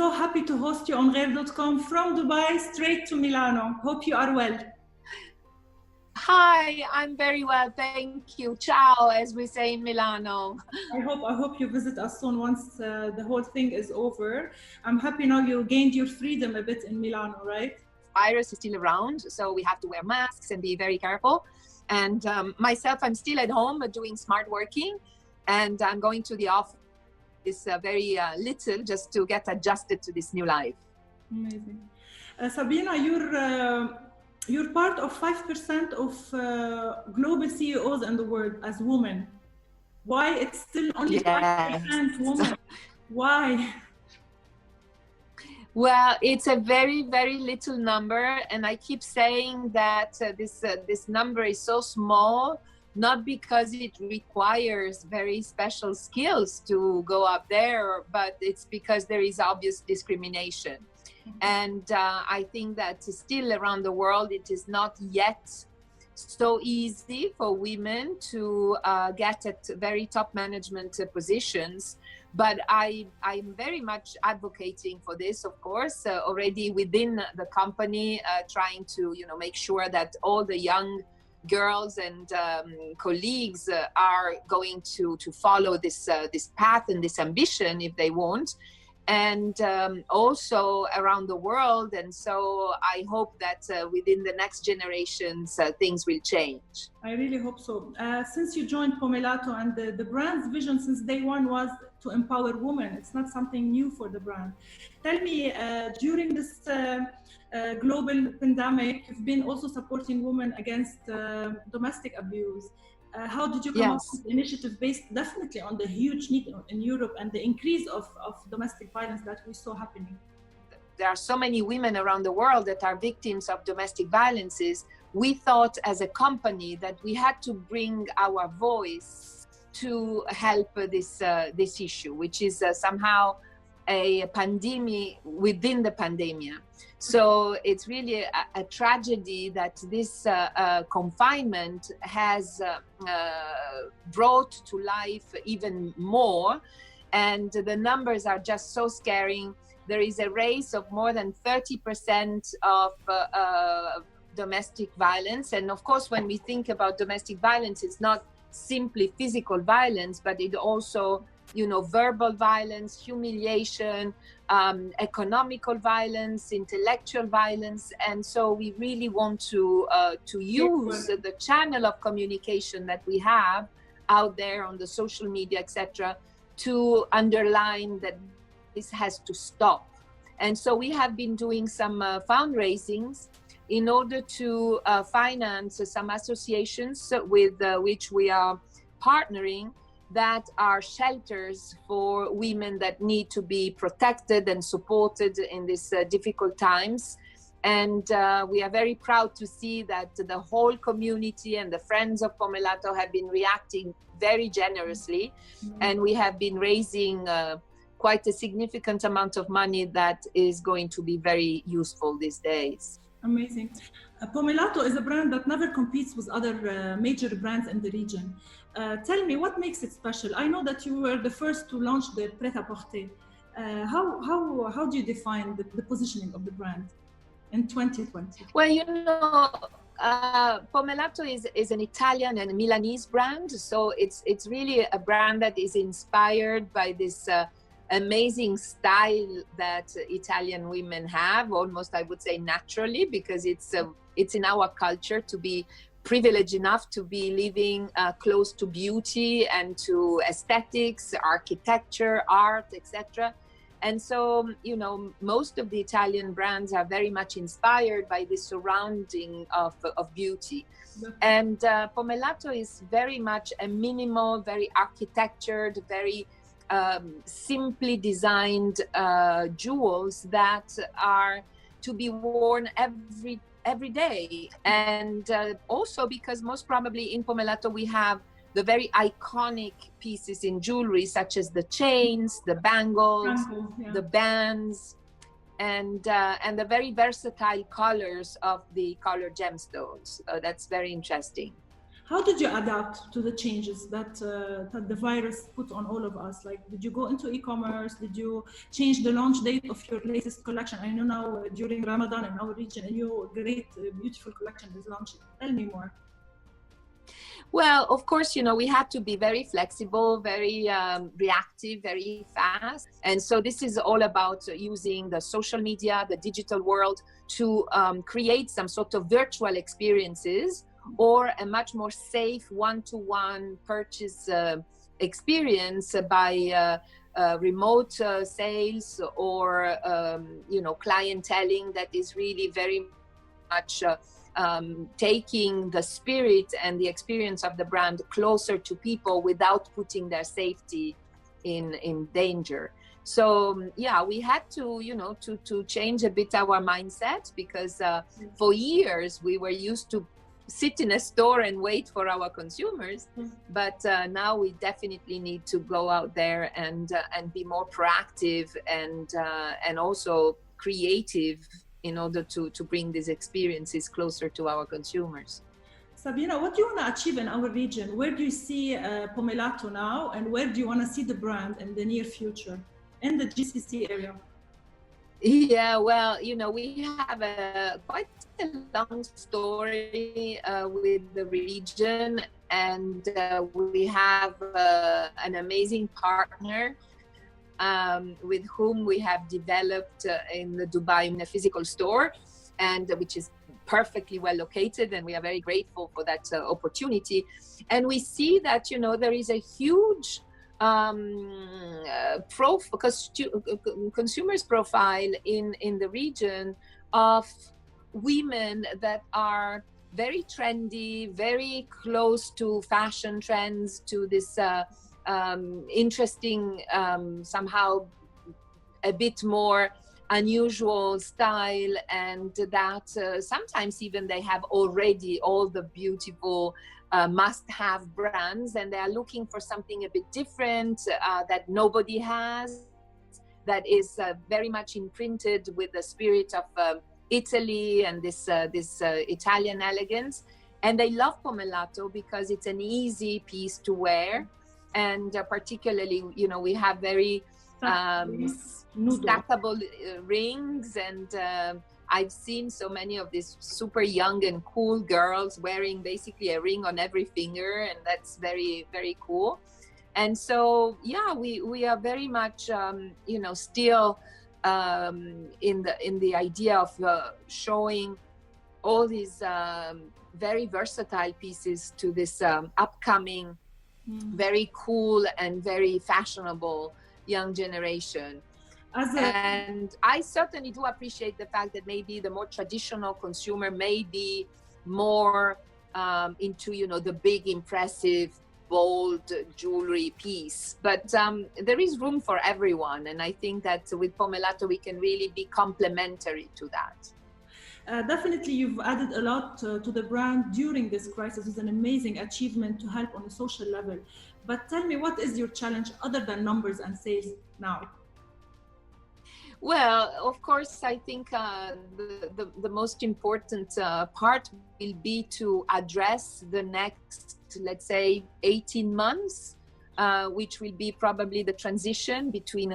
so happy to host you on غير.com from Dubai straight to Milano. Hope you are well. Hi, I'm very well, thank you. Ciao, as we say in Milano. I hope you visit us soon once the whole thing is over. I'm happy now you gained your freedom a bit in Milano, right? Virus is still around, so we have to wear masks and be very careful. And myself, I'm still at home doing smart working, and I'm going to the office very little just to get adjusted to this new life. Amazing. Sabina, you're part of 5% of global CEOs in the world as women. Why it's still only 5% women? Why? Well, it's a very, very little number, and I keep saying that this number is so small, not because it requires very special skills to go up there, but it's because there is obvious discrimination. And I think that still around the world, it is not yet so easy for women to get at very top management positions. But I'm very much advocating for this, of course, already within the company, trying to make sure that all the young girls and colleagues are going to follow this path and this ambition if they want, and also around the world. And so I hope that within the next generations things will change. I really hope so. Since you joined Boumilatto, and the brand's vision since day one was to empower women, it's not something new for the brand. Tell me, during this global pandemic, you've been also supporting women against domestic abuse. How did you come up with the initiative based definitely on the huge need in Europe and the increase of domestic violence that we saw happening? There are so many women around the world that are victims of domestic violences. We thought as a company that we had to bring our voice to help this issue, which is somehow a pandemic within the pandemic. So it's really a tragedy that this confinement has brought to life even more, and the numbers are just so scaring. There is a raise of more than 30% of domestic violence, and of course when we think about domestic violence, it's not simply physical violence, but it also verbal violence, humiliation, economical violence, intellectual violence. And so we really want to use the channel of communication that we have out there on the social media, etc., to underline that this has to stop. And so we have been doing some fundraisings in order to finance some associations with which we are partnering, that are shelters for women that need to be protected and supported in these difficult times. And we are very proud to see that the whole community and the friends of Boumilatto have been reacting very generously. And we have been raising quite a significant amount of money that is going to be very useful these days. Amazing. Boumilatto is a brand that never competes with other major brands in the region. Tell me, what makes it special? I know that you were the first to launch the prêt-à-porter. How do you define the positioning of the brand in 2020? Well, Boumilatto is an Italian and Milanese brand, so it's really a brand that is inspired by this amazing style that Italian women have, almost I would say naturally, because it's in our culture to be privileged enough to be living close to beauty and to aesthetics, architecture, art, etc. And so, most of the Italian brands are very much inspired by the surrounding of beauty. And Boumilatto is very much a minimal, very architectured, very simply designed jewels that are to be worn every day. And also because most probably in Boumilatto we have the very iconic pieces in jewelry, such as the chains, the bangles, the bands, and the very versatile colors of the colored gemstones. That's very interesting. How did you adapt to the changes that the virus put on all of us? Like, did you go into e-commerce? Did you change the launch date of your latest collection? I know now during Ramadan in our region, a new great, beautiful collection is launching. Tell me more. Well, of course, we had to be very flexible, very reactive, very fast. And so this is all about using the social media, the digital world to create some sort of virtual experiences or a much more safe one-to-one purchase experience by remote sales or, clienteling that is really very much taking the spirit and the experience of the brand closer to people without putting their safety in danger. So we had to change a bit our mindset because for years we were used to sit in a store and wait for our consumers, but now we definitely need to go out there and be more proactive and also creative in order to bring these experiences closer to our consumers. Sabina, what do you want to achieve in our region? Where do you see Boomilatto now, and where do you want to see the brand in the near future in the GCC area? Yeah, well, we have quite a long story with the region, and we have an amazing partner with whom we have developed in the Dubai in a physical store, and which is perfectly well located, and we are very grateful for that opportunity. And we see that there is a huge consumers profile in the region of women that are very trendy, very close to fashion trends, to this interesting, somehow a bit more unusual style, and that sometimes even they have already all the beautiful must-have brands, and they are looking for something a bit different that nobody has, that is very much imprinted with the spirit of Italy and this Italian elegance. And they love Boomilatto because it's an easy piece to wear, and particularly we have very stackable rings, and I've seen so many of these super young and cool girls wearing basically a ring on every finger, and that's very, very cool. And so we are very much still in the idea of showing all these very versatile pieces to this upcoming very cool and very fashionable young generation. And I certainly do appreciate the fact that maybe the more traditional consumer may be more into the big, impressive, bold jewelry piece, but there is room for everyone, and I think that with Boomilatto we can really be complementary to that. Definitely, you've added a lot to the brand during this crisis. It's an amazing achievement to help on a social level. But tell me, what is your challenge other than numbers and sales now? Well, of course, I think the most important part will be to address the next, let's say, 18 months, which will be probably the transition between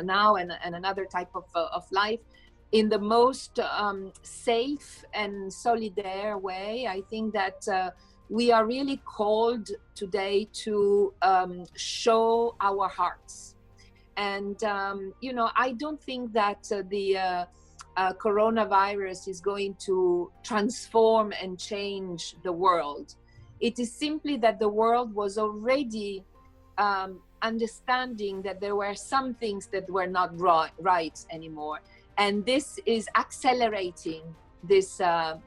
now and another type of life, in the most safe and solidaire way. I think that we are really called today to show our hearts. And, I don't think that the coronavirus is going to transform and change the world. It is simply that the world was already understanding that there were some things that were not right anymore. And this is accelerating this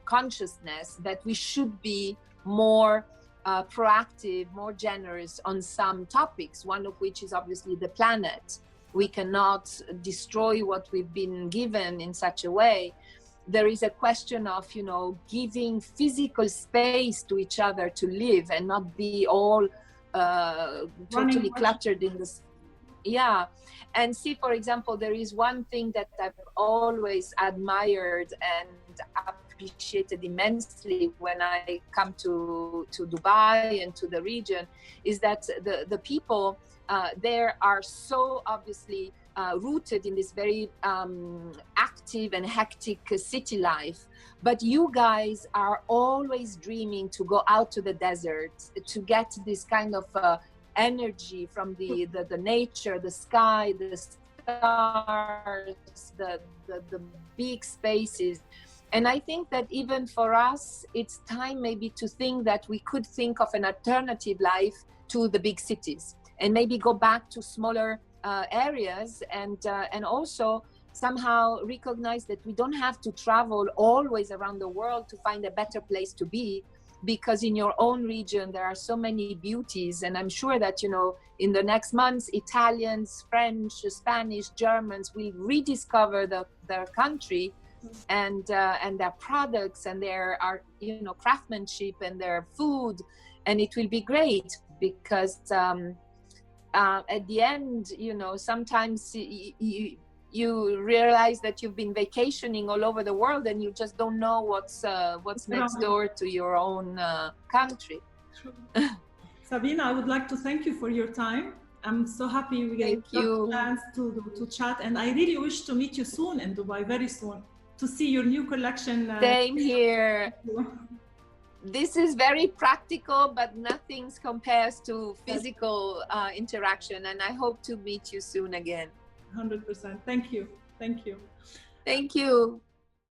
consciousness that we should be more proactive, more generous on some topics, one of which is obviously the planet. We cannot destroy what we've been given in such a way. There is a question of, giving physical space to each other to live and not be all totally cluttered in this. Yeah. And see, for example, there is one thing that I've always admired and appreciated immensely when I come to Dubai and to the region is that the people there are so obviously rooted in this very active and hectic city life. But you guys are always dreaming to go out to the desert, to get this kind of energy from the nature, the sky, the stars, the big spaces. And I think that even for us, it's time maybe to think that we could think of an alternative life to the big cities and maybe go back to smaller areas and also somehow recognize that we don't have to travel always around the world to find a better place to be, because in your own region there are so many beauties. And I'm sure that, you know, in the next months, Italians, French, Spanish, Germans will rediscover their country and their products and their art, you know, craftsmanship and their food, and it will be great because at the end, you know, sometimes you realize that you've been vacationing all over the world and you just don't know what's next door to your own country. Sabina, I would like to thank you for your time. I'm so happy we get a chance to chat, and I really wish to meet you soon in Dubai, very soon, to see your new collection. Same here. This is very practical, but nothing compares to physical interaction, and I hope to meet you soon again. 100%. Thank you. Thank you. Thank you.